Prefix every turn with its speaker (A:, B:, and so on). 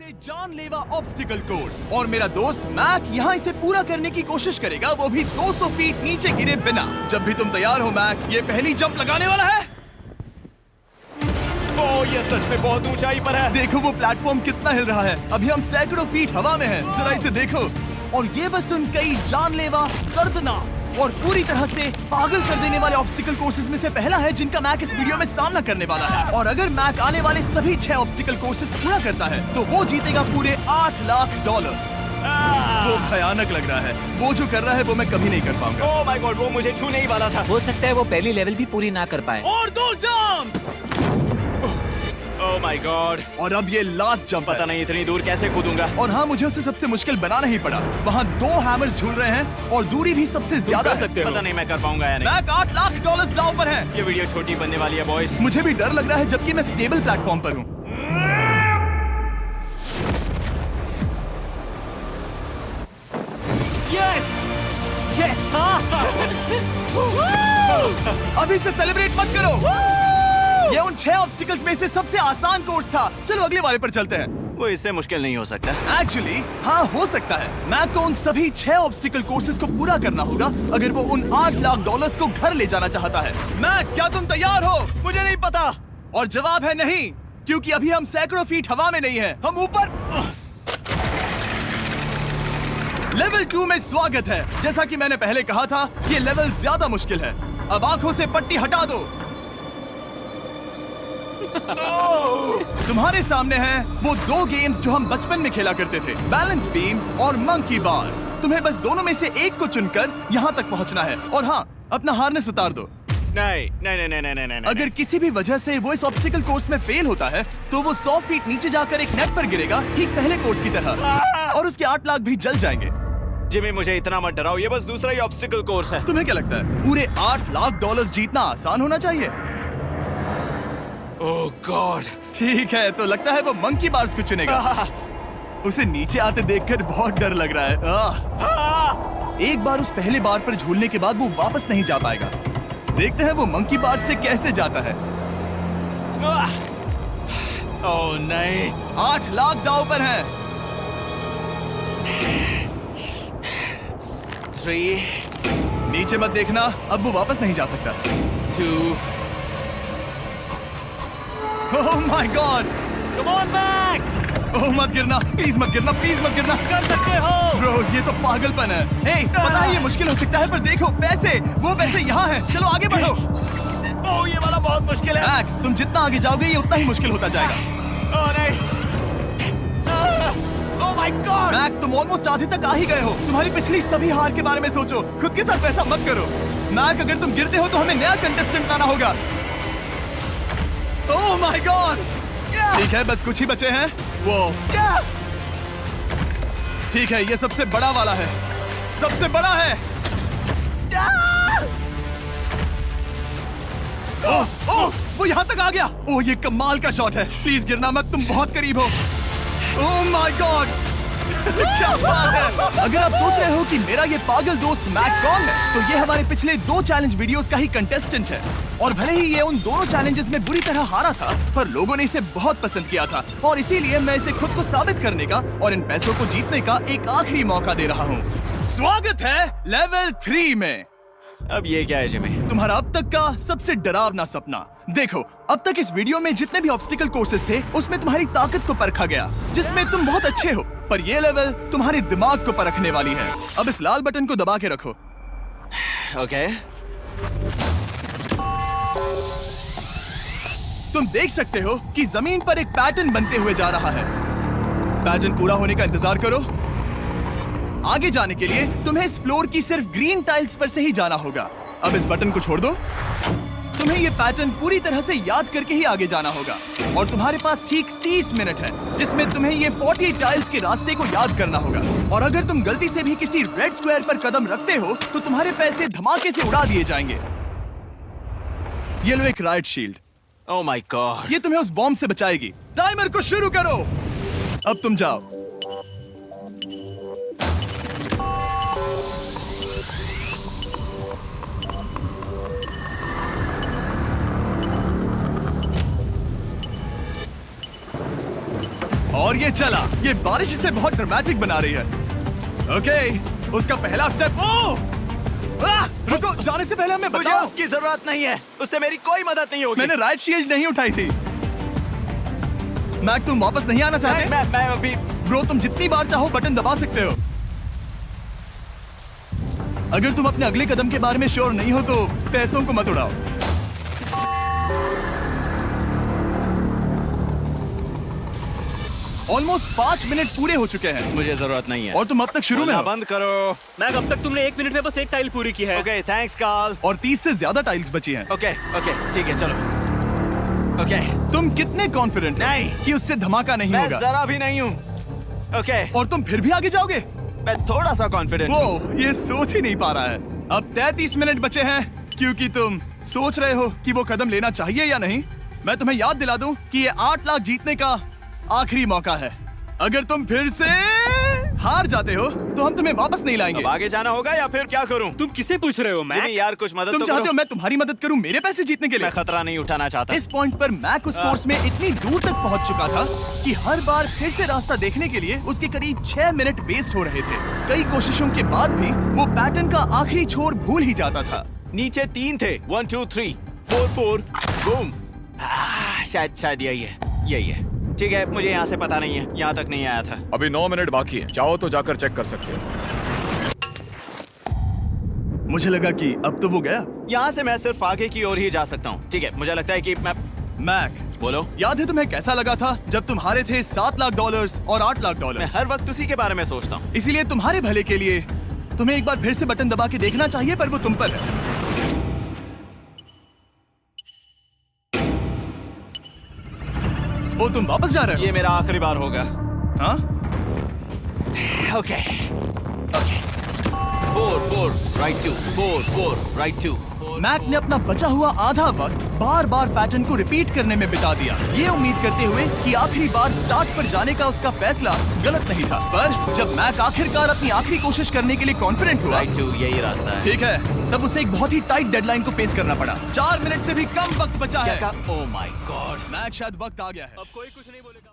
A: से जानलेवा obstacle course और मेरा दोस्त मैक यहाँ इसे पूरा करने की कोशिश करेगा, वो भी 200 फीट नीचे गिरे बिना। जब भी तुम तैयार हो मैक, ये पहली जंप लगाने वाला है।
B: ओह, ये सच में बहुत ऊंचाई पर है।
A: देखो वो प्लेटफॉर्म कितना हिल रहा है। अभी हम सैकड़ों फीट हवा में हैं। जरा इसे देखो। और ये बस उन कई जानलेवा, दर्दनाक और पूरी तरह से पागल कर देने वाले ऑब्स्टिकल कोर्सेज में से पहला है जिनका मैक इस वीडियो में सामना करने वाला है। और अगर मैक आने वाले सभी 6 ऑब्स्टिकल कोर्सेज पूरा करता है तो वो जीतेगा पूरे $8 लाख। वो भयानक लग रहा है। वो जो कर रहा है वो मैं कभी नहीं कर पाऊंगा।
B: ओह माय गॉड, वो मुझे छूने ही वाला था।
C: हो सकता है वो पहली लेवल भी पूरी ना कर पाए।
A: और 2 जंप।
B: Oh my God.
A: और अब ये लास्ट जंप।
B: पता नहीं इतनी दूर कैसे कूदूंगा।
A: और हाँ, मुझे उसे सबसे मुश्किल बनाना ही पड़ा। वहाँ 2 हैमर्स झूल रहे हैं और दूरी भी सबसे ज्यादा
B: कर सकते हो। पता नहीं मैं कर पाऊंगा या नहीं।
A: मैक $8 लाख दांव पर है।
B: ये वीडियो छोटी बनने वाली है बॉयज।
A: मुझे भी डर लग रहा है जबकि मैं स्टेबल प्लेटफॉर्म पर हूँ।
B: Yes yes.
A: अभी से सेलिब्रेट मत करो। ये उन 6 ऑब्स्टिकल्स में से सबसे आसान कोर्स था। चलो अगले वाले पर चलते हैं।
B: वो इससे मुश्किल नहीं हो सकता।
A: एक्चुअली हाँ, हो सकता है। मैक को उन सभी 6 ऑब्स्टिकल कोर्सेज को पूरा करना होगा अगर वो उन $8 लाख को घर ले जाना चाहता है। मैक, क्या तुम तैयार हो?
B: मुझे नहीं पता।
A: और जवाब है नहीं, क्योंकि अभी हम सैकड़ों फीट हवा में नहीं हैं। हम ऊपर। लेवल 2 में स्वागत है। जैसा कि मैंने पहले कहा था, ये लेवल ज्यादा मुश्किल है। अब आंखों से पट्टी हटा दो। तुम्हारे सामने हैं वो 2 गेम्स जो हम बचपन में खेला करते थे, बैलेंस बीम और मंकी बार्स। तुम्हें बस दोनों में से एक को चुनकर यहाँ तक पहुँचना है। और हाँ, अपना हार्नेस उतार दो।
B: नहीं नहीं नहीं नहीं नहीं नहीं।
A: अगर किसी भी वजह से वो इस ऑब्स्टिकल कोर्स में फेल होता है तो वो 100 फीट नीचे जाकर एक नेट पर गिरेगा, ठीक पहले कोर्स की तरह, और उसके 8 लाख भी जल जाएंगे।
B: जिमी, मुझे इतना मत डराओ। ये बस दूसरा ही ऑब्स्टिकल कोर्स है।
A: तुम्हें क्या लगता है पूरे $8 लाख जीतना आसान होना चाहिए?
B: ओह गॉड।
A: ठीक है, तो लगता है वो मंकी बार्स को चुनेगा। उसे नीचे आते देखकर बहुत डर लग रहा है। एक बार उस पहले बार पर झूलने के बाद वो वापस नहीं जा पाएगा। देखते हैं वो मंकी बार्स से कैसे जाता है।
B: ओह नहीं।
A: 8 लाख दांव पर हैं।
B: 3
A: नीचे मत देखना, अब वो वापस नहीं जा सकता।
B: 2
A: oh my god.
B: Come on back.
A: Oh मत गिरना, प्लीज मत गिरना, प्लीज मत गिरना।
B: कर सकते हो।
A: ब्रो, ये तो पागलपन है। हे, पता है ये मुश्किल हो सकता है, पर देखो पैसे, वो पैसे यहाँ हैं। चलो आगे बढ़ो।
B: ओह, ये वाला बहुत मुश्किल है।
A: मैक, तुम जितना आगे जाओगे ये उतना ही मुश्किल होता जाएगा।
B: ओह नहीं। ओह माय गॉड।
A: मैक, तुम ऑलमोस्ट आधे तक आ ही गए हो। तुम्हारी पिछली सभी हार के बारे में सोचो। खुद के साथ वैसा मत करो। मैक, अगर तुम गिरते हो तो हमें नया कंटेस्टेंट लाना होगा। ओह माय गॉड। ठीक है, बस कुछ ही बचे हैं। वो ठीक है, ये सबसे बड़ा वाला है। सबसे बड़ा है। ओह ओह, वो यहाँ तक आ गया। ओह, ये कमाल का शॉट है। प्लीज गिरना मत, तुम बहुत करीब हो। ओह माय गॉड, क्या बात है। अगर आप सोच रहे हो कि मेरा ये पागल दोस्त मैक कौन है, तो ये हमारे पिछले 2 चैलेंज वीडियोस का ही कंटेस्टेंट है। और भले ही ये उन दोनों चैलेंजेस में बुरी तरह हारा था, पर लोगों ने इसे बहुत पसंद किया था। और इसीलिए मैं इसे खुद को साबित करने का और इन पैसों को जीतने का एक आखिरी मौका दे रहा हूँ। स्वागत है लेवल 3 में।
B: अब ये क्या है जिमी?
A: तुम्हारा अब तक का सबसे डरावना सपना। देखो, अब तक इस वीडियो में जितने भी ऑब्स्टिकल कोर्सेज थे उसमें तुम्हारी ताकत को परखा गया, जिसमें तुम बहुत अच्छे हो। पर ये लेवल तुम्हारे दिमाग को परखने वाली है। अब इस लाल बटन को दबा के रखो।
B: ओके।
A: तुम देख सकते हो कि जमीन पर एक पैटर्न बनते हुए जा रहा है। पैटर्न पूरा होने का इंतजार करो। आगे जाने के लिए तुम्हें इस फ्लोर की सिर्फ ग्रीन टाइल्स पर से ही जाना होगा। अब इस बटन को छोड़ दो। तुम्हें ये पैटर्न पूरी तरह से याद करके ही आगे जाना होगा। और तुम्हारे पास ठीक 30 मिनट है, जिसमें तुम्हें ये 40 टाइल्स के रास्ते को याद करना होगा। और अगर तुम गलती से भी किसी रेड स्क्वायर पर कदम रखते हो तो तुम्हारे पैसे धमाके से उड़ा दिए जाएंगे। ये लो एक right shield.
B: Oh my God.
A: ये तुम्हें उस बॉम्ब से बचाएगी। टाइमर को शुरू करो। अब तुम जाओ। और ये चला। ये बारिश इसे बहुत ड्रामेटिक बना रही है। ओके, उसका पहला स्टेप। रुको, जाने से पहले हमें
B: मुझे
A: बताओ।
B: उसकी जरूरत नहीं है, उससे मेरी कोई मदद नहीं होगी।
A: मैंने राइट शील्ड नहीं उठाई थी। मैक, तुम वापस नहीं आना चाहते?
B: मैं अभी
A: ब्रो, तुम जितनी बार चाहो बटन दबा सकते हो। अगर तुम अपने अगले कदम के बारे में श्योर नहीं हो तो पैसों को मत उड़ाओ। ऑलमोस्ट 5 मिनट पूरे हो चुके हैं
B: मुझे जरूरत नहीं है।
A: और तुम अब तक शुरू में
B: बोलना
A: हो।
B: बंद करो।
D: मैक, अब तक तुमने 1 मिनट में बस एक टाइल पूरी की है।
B: Okay, thanks Carl.
A: और 30 से ज्यादा टाइल्स बची हैं।
B: ओके ओके, ठीक है, चलो। ओके,
A: तुम कितने कॉन्फिडेंट हो
B: नहीं।
A: कि उससे धमाका नहीं
B: मैं
A: होगा?
B: जरा भी नहीं हूँ। ओके,
A: और तुम फिर भी आगे जाओगे?
B: मैं थोड़ा सा कॉन्फिडेंट हूँ।
A: वो ये सोच ही नहीं पा रहा है। अब 33 मिनट बचे हैं क्योंकि तुम सोच रहे हो कि वो कदम लेना चाहिए या नहीं। मैं तुम्हें याद दिला दूं कि ये 8 लाख जीतने का आखिरी मौका है। अगर तुम फिर से हार जाते हो तो हम तुम्हें वापस नहीं लाएंगे।
B: अब आगे जाना होगा या फिर क्या करूँ?
D: तुम किसे पूछ रहे हो मैक?
B: जिमी यार, कुछ मदद
A: तुम
B: तो
A: चाहते
B: करो।
A: हो मैं तुम्हारी मदद करूं मेरे पैसे जीतने के लिए?
B: मैं खतरा नहीं उठाना चाहता।
A: इस पॉइंट पर मैक उस कोर्स में इतनी दूर तक पहुंच चुका था कि हर बार फिर से रास्ता देखने के लिए उसके करीब 6 मिनट वेस्ट हो रहे थे। कई कोशिशों के बाद भी वो पैटर्न का आखिरी छोर भूल ही जाता था।
B: नीचे 3 थे। 1 2 3 4 4 बूम। शायद यही है। ठीक है, मुझे यहाँ से पता नहीं है, यहाँ तक नहीं आया था।
E: अभी 9 मिनट बाकी है, चाहो तो जाकर चेक कर सकते हो।
A: मुझे लगा कि अब तो वो गया।
B: यहाँ से मैं सिर्फ आगे की ओर ही जा सकता हूँ। ठीक है, मुझे लगता है कि मैं
A: मैक,
B: बोलो।
A: याद है तुम्हें कैसा लगा था जब तुम हारे थे $7 लाख और $8 लाख?
B: मैं हर वक्त उसी के बारे में सोचता हूँ।
A: इसीलिए तुम्हारे भले के लिए तुम्हें एक बार फिर से बटन दबा के देखना चाहिए, पर वो तुम पर है। ओ, तुम वापस जा रहे हो?
B: ये मेरा आखिरी बार होगा।
A: हाँ?
B: Okay 4 4 right 2 4 4 right 2।
A: मैक ने अपना बचा हुआ आधा वक्त बार बार पैटर्न को रिपीट करने में बिता दिया, ये उम्मीद करते हुए कि आखिरी बार स्टार्ट पर जाने का उसका फैसला गलत नहीं था। पर जब मैक आखिरकार अपनी आखिरी कोशिश करने के लिए कॉन्फिडेंट हुआ,
B: राइट 2 यही रास्ता है।
A: ठीक है, तब उसे एक बहुत ही टाइट डेडलाइन को फेस करना पड़ा। 4 मिनट से भी कम वक्त बचा है।
B: ओह माय गॉड,
A: मैक, शायद वक्त आ गया है।
D: अब कोई कुछ नहीं बोलेगा।